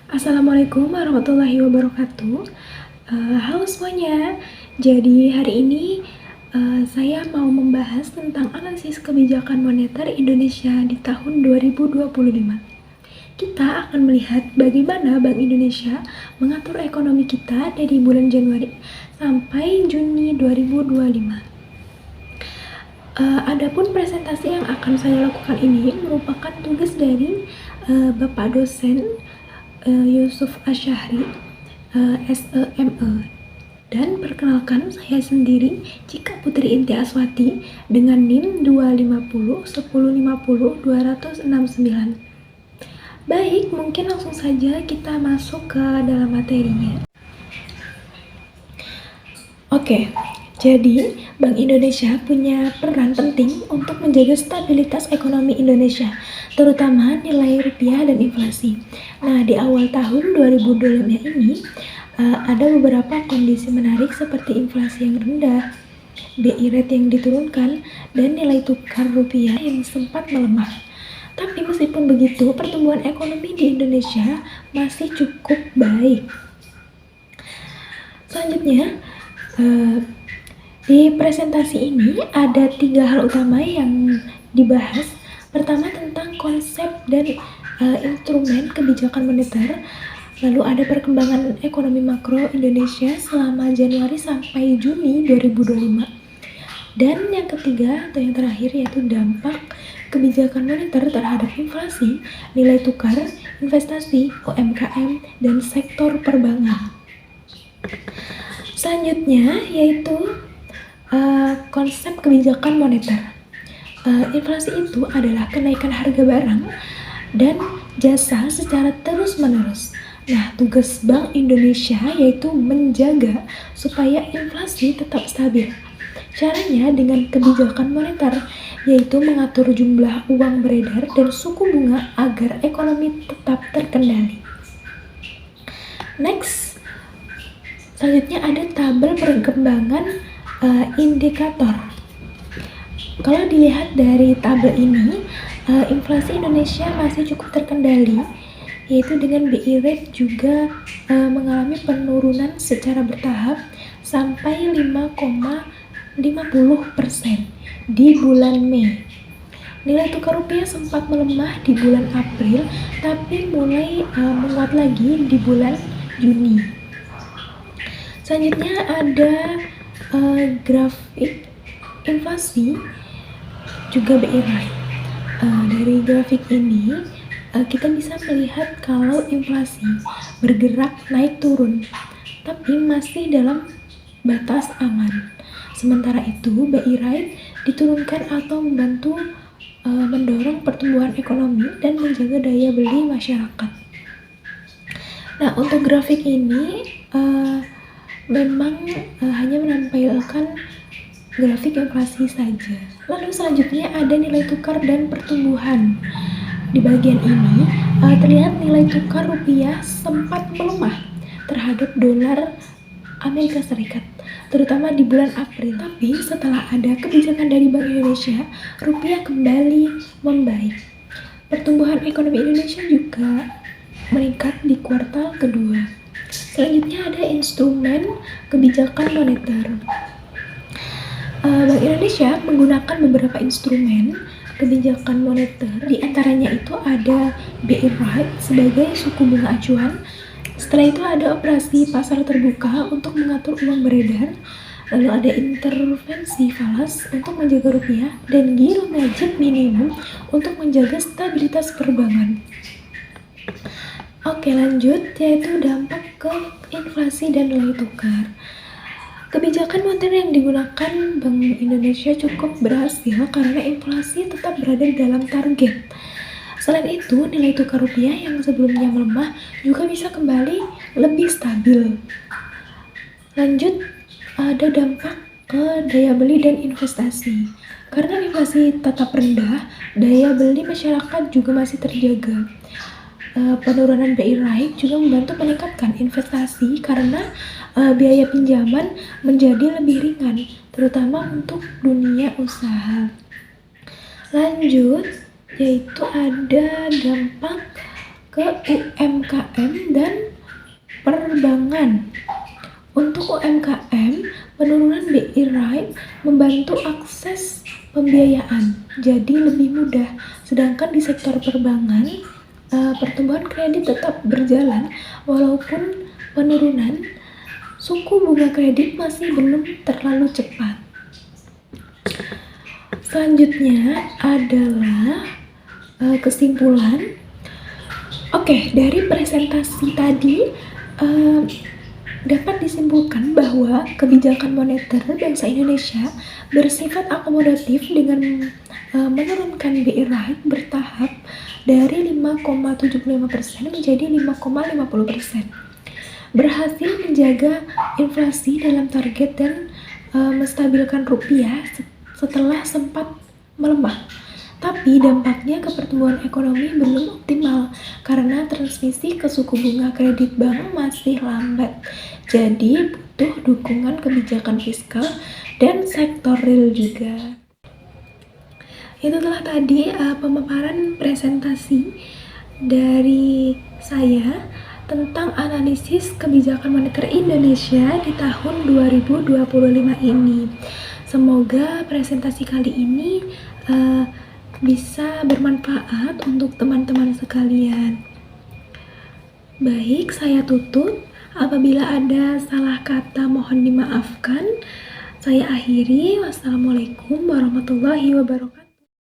Assalamualaikum warahmatullahi wabarakatuh. Halo semuanya. Jadi hari ini saya mau membahas tentang analisis kebijakan moneter Indonesia di tahun 2025. Kita akan melihat bagaimana Bank Indonesia mengatur ekonomi kita dari bulan Januari sampai Juni 2025. Adapun presentasi yang akan saya lakukan ini merupakan tugas dari Bapak dosen Yusuf Asyahri, SEME. Dan perkenalkan, saya sendiri Cika Putri Inti Aswati dengan NIM 250 1050 269. Baik, mungkin langsung saja kita masuk ke dalam materinya. Oke, jadi Bank Indonesia punya peran penting untuk menjaga stabilitas ekonomi Indonesia, terutama nilai rupiah dan inflasi. Nah, di awal tahun 2025 ini ada beberapa kondisi menarik seperti inflasi yang rendah, BI rate yang diturunkan, dan nilai tukar rupiah yang sempat melemah. Tapi meskipun begitu, pertumbuhan ekonomi di Indonesia masih cukup baik. Selanjutnya, di presentasi ini ada 3 hal utama yang dibahas. Pertama tentang konsep dan instrumen kebijakan moneter, lalu ada perkembangan ekonomi makro Indonesia selama Januari sampai Juni 2025. Dan yang ketiga atau yang terakhir yaitu dampak kebijakan moneter terhadap inflasi, nilai tukar, investasi, UMKM, dan sektor perbankan. Selanjutnya yaitu konsep kebijakan moneter. Inflasi itu adalah kenaikan harga barang dan jasa secara terus-menerus. Nah, tugas Bank Indonesia yaitu menjaga supaya inflasi tetap stabil. Caranya dengan kebijakan moneter, yaitu mengatur jumlah uang beredar dan suku bunga agar ekonomi tetap terkendali. Next, selanjutnya ada tabel perkembangan indikator. Kalau dilihat dari tabel ini, inflasi Indonesia masih cukup terkendali, yaitu dengan BI rate juga mengalami penurunan secara bertahap sampai 5,50% di bulan Mei. Nilai tukar rupiah sempat melemah di bulan April, tapi mulai menguat lagi di bulan Juni. Selanjutnya ada grafik inflasi juga BI rate. Dari grafik ini kita bisa melihat kalau inflasi bergerak naik turun, tapi masih dalam batas aman. Sementara itu BI rate diturunkan atau membantu mendorong pertumbuhan ekonomi dan menjaga daya beli masyarakat. Nah, untuk grafik ini memang hanya menampilkan grafik inflasi saja. Lalu selanjutnya ada nilai tukar dan pertumbuhan. Di bagian ini terlihat nilai tukar rupiah sempat melemah terhadap dolar Amerika Serikat, terutama di bulan April. Tapi setelah ada kebijakan dari Bank Indonesia, rupiah kembali membaik. Pertumbuhan ekonomi Indonesia juga meningkat di kuartal kedua. Selanjutnya ada instrumen kebijakan moneter. Bank Indonesia menggunakan beberapa instrumen kebijakan moneter, di antaranya itu ada BI rate sebagai suku bunga acuan. Setelah itu ada operasi pasar terbuka untuk mengatur uang beredar, lalu ada intervensi falas untuk menjaga rupiah, dan gilt magic minimum untuk menjaga stabilitas perbankan. Oke, lanjut, yaitu dampak ke inflasi dan nilai tukar. Kebijakan moneter yang digunakan Bank Indonesia cukup berhasil karena inflasi tetap berada dalam target. Selain itu, nilai tukar rupiah yang sebelumnya melemah juga bisa kembali lebih stabil. Lanjut, ada dampak ke daya beli dan investasi. Karena inflasi tetap rendah, daya beli masyarakat juga masih terjaga. Penurunan BI rate juga membantu meningkatkan investasi karena biaya pinjaman menjadi lebih ringan, terutama untuk dunia usaha. Lanjut, yaitu ada dampak ke UMKM dan perbankan. Untuk UMKM, penurunan BI Rate membantu akses pembiayaan jadi lebih mudah, sedangkan di sektor perbankan, pertumbuhan kredit tetap berjalan walaupun penurunan suku bunga kredit masih belum terlalu cepat. Selanjutnya adalah kesimpulan. Oke, dari presentasi tadi dapat disimpulkan bahwa kebijakan moneter bangsa Indonesia bersifat akomodatif dengan menurunkan BI Rate bertahap dari 5,75% menjadi 5,50%. Berhasil menjaga inflasi dalam target dan menstabilkan rupiah setelah sempat melemah. Tapi dampaknya ke pertumbuhan ekonomi belum optimal karena transmisi ke suku bunga kredit bank masih lambat. Jadi butuh dukungan kebijakan fiskal dan sektor real juga. Itu telah tadi pemaparan presentasi dari saya tentang analisis kebijakan moneter Indonesia di tahun 2025 ini. Semoga presentasi kali ini bisa bermanfaat untuk teman-teman sekalian. Baik, saya tutup. Apabila ada salah kata mohon dimaafkan. Saya akhiri. Wassalamualaikum warahmatullahi wabarakatuh.